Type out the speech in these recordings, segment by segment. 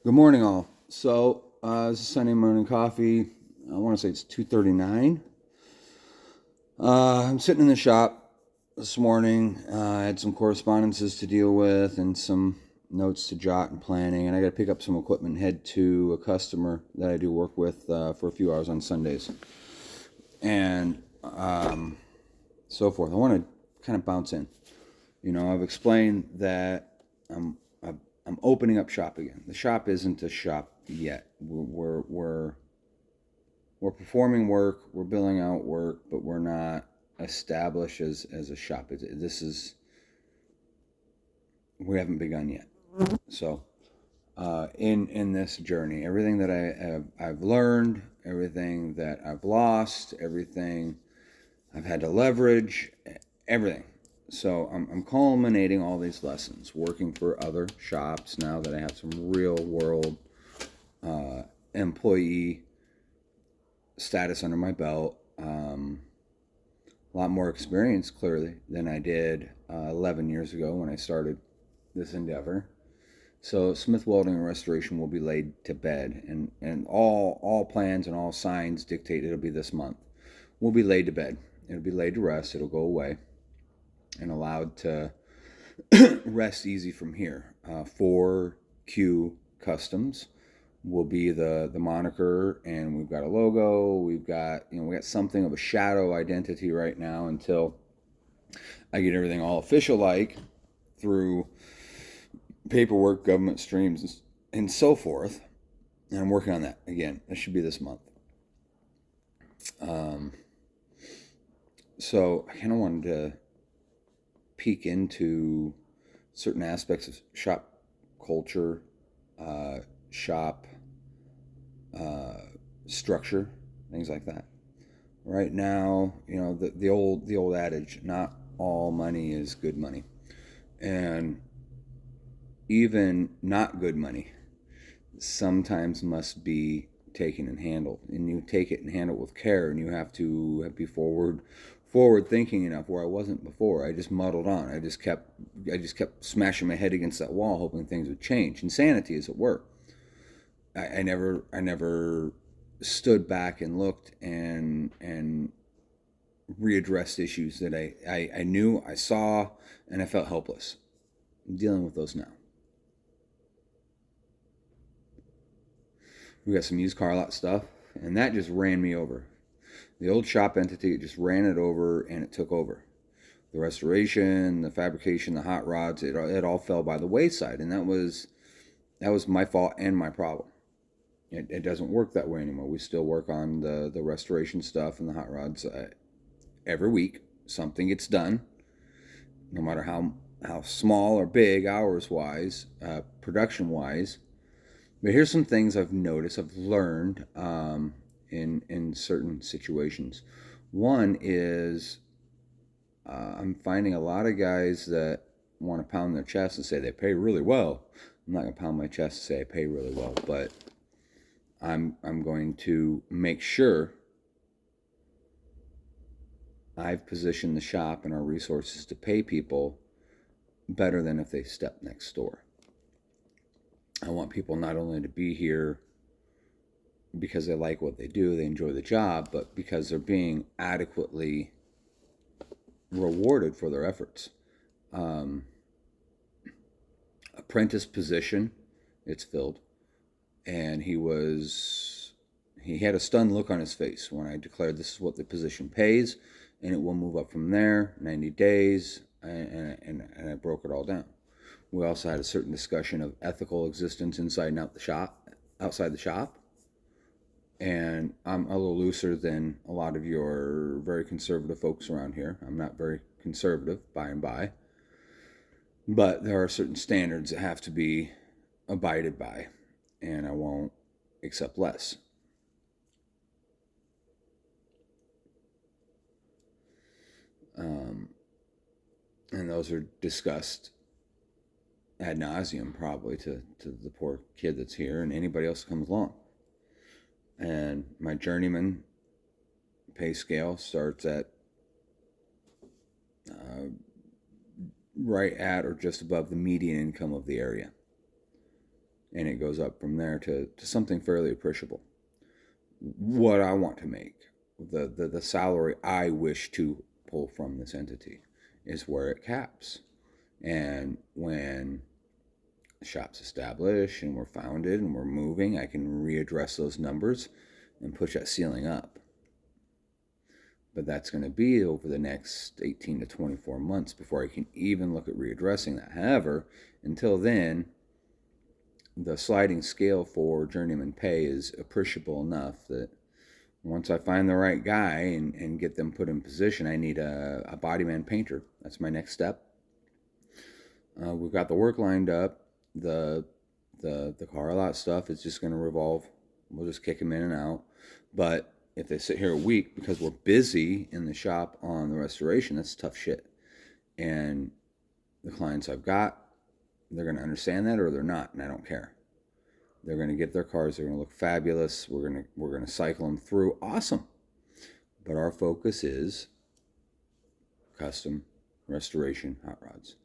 Good morning, all. This is Sunday morning coffee. I want to say it's 2:39. I'm sitting in the shop this morning. I had some correspondences to deal with and some notes to jot and planning, and I got to pick up some equipment and head to a customer that I do work with for a few hours on Sundays, and so forth. I want to kind of bounce in. I've explained that I'm opening up shop again. The shop isn't a shop yet. We're performing work, we're billing out work, but we're not established as a shop. We haven't begun yet. So in this journey, everything that I've learned, everything that I've lost, everything I've had to leverage, everything. So I'm culminating all these lessons, working for other shops now that I have some real world employee status under my belt. A lot more experience, clearly, than I did 11 years ago when I started this endeavor. So Smith Welding and Restoration will be laid to bed, and all plans and all signs dictate it'll be this month. We'll be laid to bed. It'll be laid to rest. It'll go away and allowed to rest easy from here. 4Q Customs will be the moniker, and we've got a logo. We got something of a shadow identity right now until I get everything all official like through paperwork, government streams, and so forth. And I'm working on that again. That should be this month. So I kind of wanted to peek into certain aspects of shop culture, shop structure, things like that. Right now, the old adage, not all money is good money, and even not good money sometimes must be taken and handled, and you take it and handle it with care, and you have to be forward thinking enough where I wasn't before. I just muddled on. I just kept smashing my head against that wall hoping things would change. Insanity is at work. I never stood back and looked and readdressed issues that I knew, I saw, and I felt helpless. I'm dealing with those now. We got some used car lot stuff, and that just ran me over. The old shop entity, it just ran it over, and it took over. The restoration, the fabrication, the hot rods, it all fell by the wayside, and that was my fault and my problem. It doesn't work that way anymore. We still work on the restoration stuff and the hot rods every week. Something gets done, no matter how small or big, hours wise, production wise. But here's some things I've noticed, I've learned in certain situations. One is I'm finding a lot of guys that want to pound their chest and say they pay really well. I'm not going to pound my chest and say I pay really well, but I'm going to make sure I've positioned the shop and our resources to pay people better than if they step next door. I want people not only to be here because they like what they do, they enjoy the job, but because they're being adequately rewarded for their efforts. Apprentice position, it's filled, and he had a stunned look on his face when I declared this is what the position pays, and it will move up from there 90 days, and I broke it all down. We also had a certain discussion of ethical existence inside and outside the shop. And I'm a little looser than a lot of your very conservative folks around here. I'm not very conservative by and by. But there are certain standards that have to be abided by, and I won't accept less. And those are discussed ad nauseum probably to the poor kid that's here and anybody else that comes along. And my journeyman pay scale starts at right at or just above the median income of the area. and it goes up from there to something fairly appreciable. What I want to make, the salary I wish to pull from this entity, is where it caps. And when the shop's established and we're founded and we're moving, I can readdress those numbers and push that ceiling up. But that's going to be over the next 18 to 24 months before I can even look at readdressing that. However, until then, the sliding scale for journeyman pay is appreciable enough that once I find the right guy and get them put in position, I need a bodyman painter. That's my next step. We've got the work lined up. The car lot stuff is just going to revolve. We'll just kick them in and out. But if they sit here a week because we're busy in the shop on the restoration, that's tough shit. And the clients I've got, they're going to understand that or they're not, and I don't care. They're going to get their cars. They're going to look fabulous. We're going to cycle them through. Awesome. But our focus is custom restoration hot rods.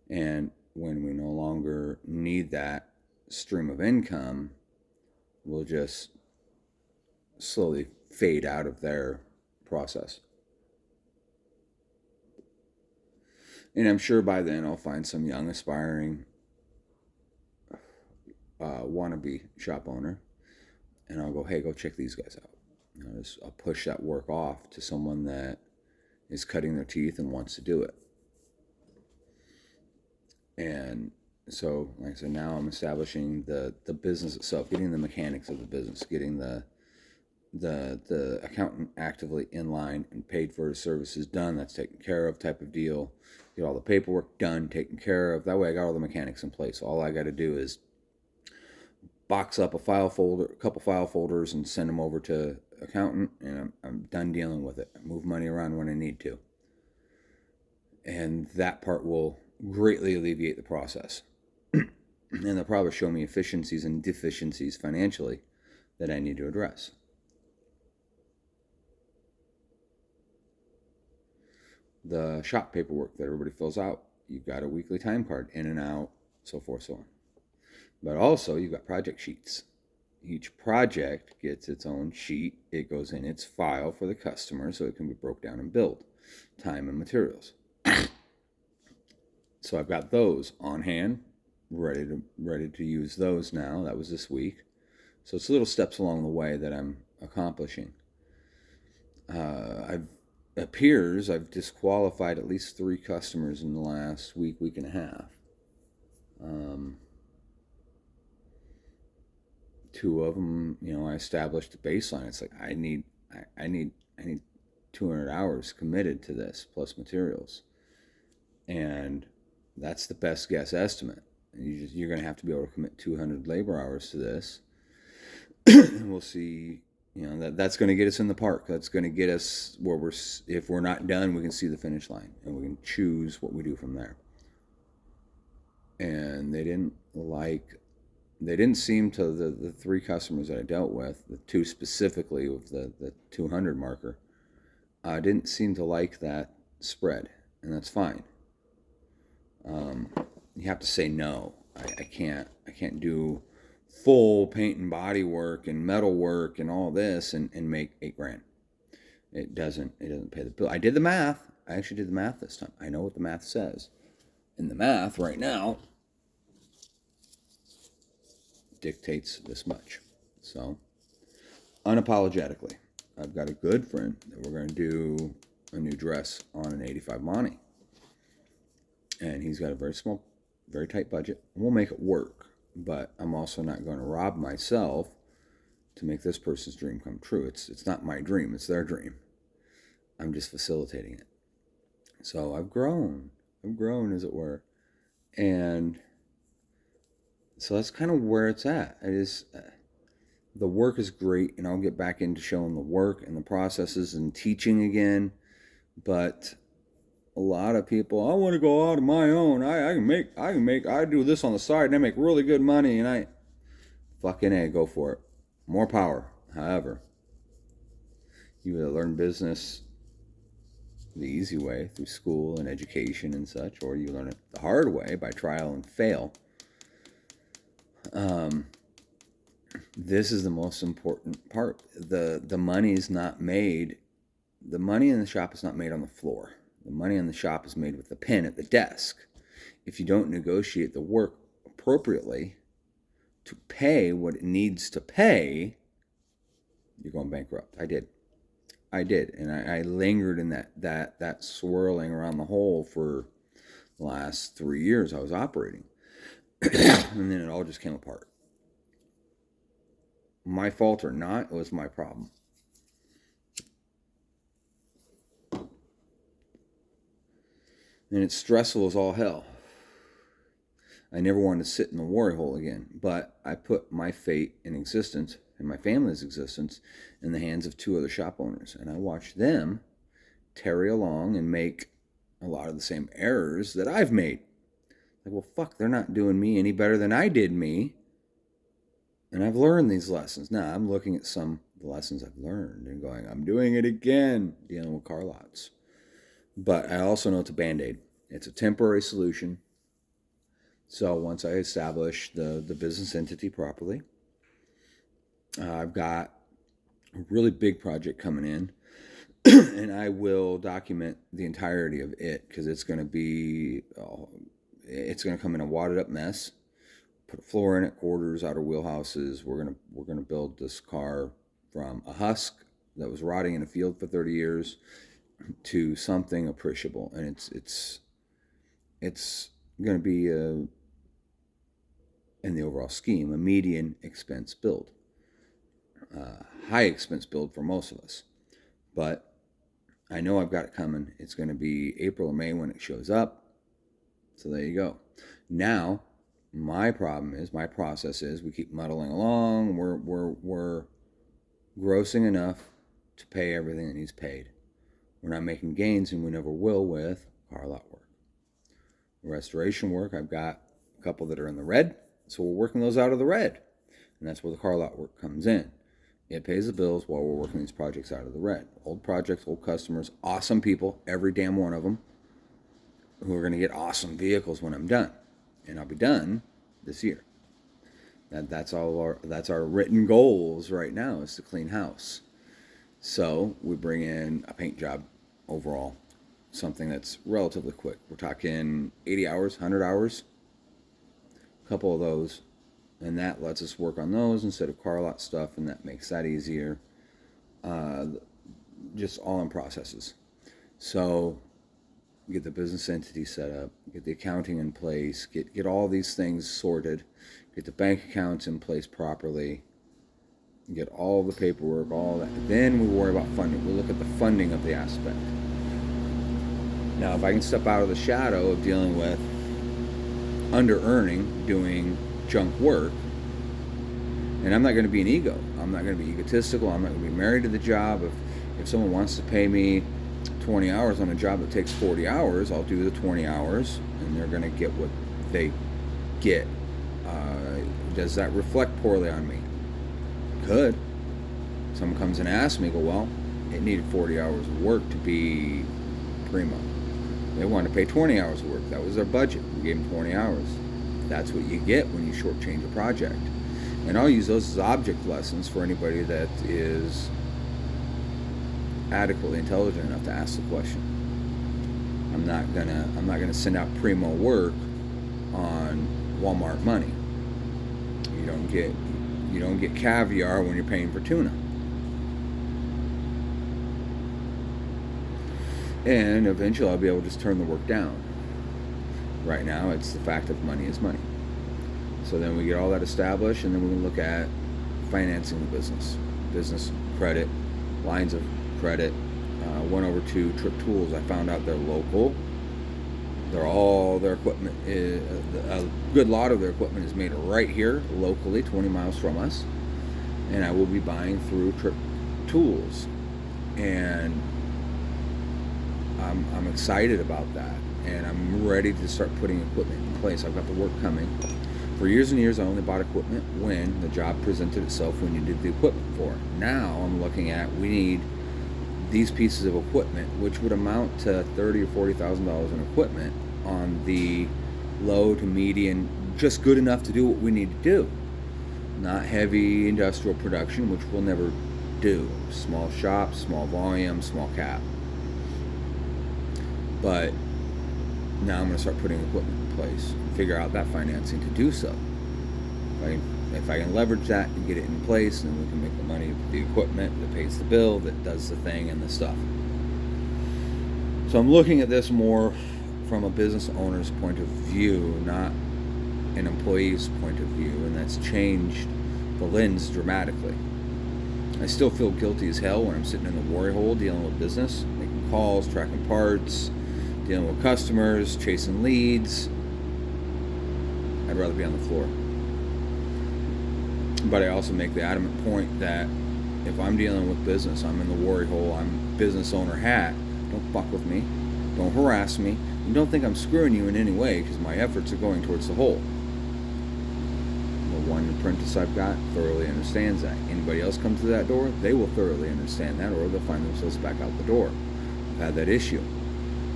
And when we no longer need that stream of income, we'll just slowly fade out of their process. And I'm sure by then I'll find some young aspiring wannabe shop owner, and I'll go, hey, go check these guys out. I'll push that work off to someone that is cutting their teeth and wants to do it. And so, like I said, now I'm establishing the business itself, getting the mechanics of the business, getting the accountant actively in line and paid for his services done. That's taken care of type of deal. Get all the paperwork done, taken care of. That way I got all the mechanics in place. All I got to do is box up a couple file folders and send them over to accountant, and I'm done dealing with it. I move money around when I need to. And that part will greatly alleviate the process. And they'll probably show me efficiencies and deficiencies financially that I need to address. The shop paperwork that everybody fills out, you've got a weekly time card, in and out, so forth, so on. But also, you've got project sheets. Each project gets its own sheet. It goes in its file for the customer so it can be broke down and billed. Time and materials. So I've got those on hand, ready to use those now. That was this week. So it's little steps along the way that I'm accomplishing. I've disqualified at least 3 customers in the last week and a half. 2 of them, I established a baseline. It's like I need 200 hours committed to this plus materials, and that's the best guess estimate. You're going to have to be able to commit 200 labor hours to this, and we'll see. That's going to get us in the park. That's going to get us where if we're not done, we can see the finish line and we can choose what we do from there. And they didn't seem to, the 3 customers that I dealt with, the 2 specifically with the 200 marker, didn't seem to like that spread, and that's fine. You have to say no. I can't do full paint and body work and metal work and all this and make $8,000. It doesn't pay the bill. I did the math. I actually did the math this time. I know what the math says. And the math right now dictates this much. So, unapologetically, I've got a good friend that we're going to do a new dress on an 85 Monty. And he's got a very small, very tight budget. We'll make it work, but I'm also not going to rob myself to make this person's dream come true. It's not my dream, it's their dream. I'm just facilitating it. So I've grown as it were. And so that's kind of where it's at. The work is great, and I'll get back into showing the work and the processes and teaching again. But a lot of people, I want to go out on my own. I do this on the side and I make really good money, and I fucking A, go for it. More power. However, you either learn business the easy way through school and education and such, or you learn it the hard way by trial and fail. This is the most important part. The money is not made. The money in the shop is not made on the floor. The money in the shop is made with the pen at the desk. If you don't negotiate the work appropriately to pay what it needs to pay, you're going bankrupt. I did, and I lingered in that swirling around the hole for the last 3 years. I was operating, and then it all just came apart. My fault or not, it was my problem. And it's stressful as all hell. I never wanted to sit in the worry hole again, but I put my fate in existence and my family's existence in the hands of 2 other shop owners, and I watched them tarry along and make a lot of the same errors that I've made. Like, well, fuck, they're not doing me any better than I did me. And I've learned these lessons. Now, I'm looking at some of the lessons I've learned and going, I'm doing it again, dealing with car lots. But I also know it's a Band-Aid. It's a temporary solution. So once I establish the business entity properly, I've got a really big project coming in, and I will document the entirety of it, because it's going to come in a wadded up mess. Put a floor in it, quarters, outer wheelhouses. We're gonna build this car from a husk that was rotting in a field for 30 years to something appreciable, and it's going to be in the overall scheme, a median expense build, high expense build for most of us. But I know I've got it coming. It's going to be April or May when it shows up. So there you go. Now, my process is we keep muddling along. We're grossing enough to pay everything that needs paid. We're not making gains, and we never will with car lot work. Restoration work, I've got a couple that are in the red, so we're working those out of the red. And that's where the car lot work comes in. It pays the bills while we're working these projects out of the red. Old projects, old customers, awesome people, every damn one of them, who are going to get awesome vehicles when I'm done. And I'll be done this year. That's our written goals right now, is to clean house. So we bring in a paint job overall, something that's relatively quick. We're talking 80 hours, 100 hours, a couple of those, and that lets us work on those instead of car lot stuff, and that makes that easier. Just all in processes. So get the business entity set up, get the accounting in place, get all these things sorted, get the bank accounts in place properly, get all the paperwork, all that. Then we worry about funding. We look at the funding of the aspect. Now, if I can step out of the shadow of dealing with under-earning, doing junk work, and I'm not going to be an ego. I'm not going to be egotistical. I'm not going to be married to the job. If someone wants to pay me 20 hours on a job that takes 40 hours, I'll do the 20 hours, and they're going to get what they get. Does that reflect poorly on me? Could. Someone comes and asks me, go, well, it needed 40 hours of work to be primo. They wanted to pay 20 hours of work. That was their budget. We gave them 20 hours. That's what you get when you shortchange a project. And I'll use those as object lessons for anybody that is adequately intelligent enough to ask the question. I'm not gonna send out primo work on Walmart money. You don't get caviar when you're paying for tuna. And eventually I'll be able to just turn the work down. Right now it's the fact that money is money. So then we get all that established, and then we can look at financing the business credit, lines of credit. Went over to Trip Tools. I found out they're local. Their equipment is, a good lot of their equipment is made right here locally, 20 miles from us, and I will be buying through Trip Tools, and I'm excited about that, and I'm ready to start putting equipment in place. I've got the work coming. For years and years, I only bought equipment when the job presented itself, when you did the equipment for it. Now I'm looking at, we need these pieces of equipment, which would amount to $30,000 or $40,000 in equipment on the low to median just good enough to do what we need to do. Not heavy industrial production, which we'll never do. Small shop, small volume, small cap. But now I'm going to start putting equipment in place and figure out that financing to do so. If I can leverage that and get it in place, then we can make the money with the equipment that pays the bill, that does the thing and the stuff. So I'm looking at this more from a business owner's point of view, not an employee's point of view, and that's changed the lens dramatically. I still feel guilty as hell when I'm sitting in the worry hole dealing with business, making calls, tracking parts, dealing with customers, chasing leads. I'd rather be on the floor. But I also make the adamant point that if I'm dealing with business, I'm in the worry hole, I'm business owner hat, don't fuck with me, don't harass me, and don't think I'm screwing you in any way, because my efforts are going towards the whole. The one apprentice I've got thoroughly understands that. Anybody else comes to that door, they will thoroughly understand that, or they'll find themselves back out the door. I've had that issue.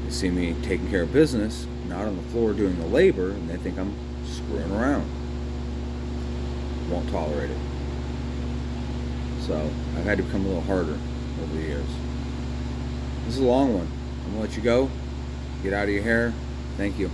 They see me taking care of business, not on the floor doing the labor, and they think I'm screwing around. Won't tolerate it. So I've had to become a little harder over the years. This is a long one. I'm going to let you go. Get out of your hair. Thank you.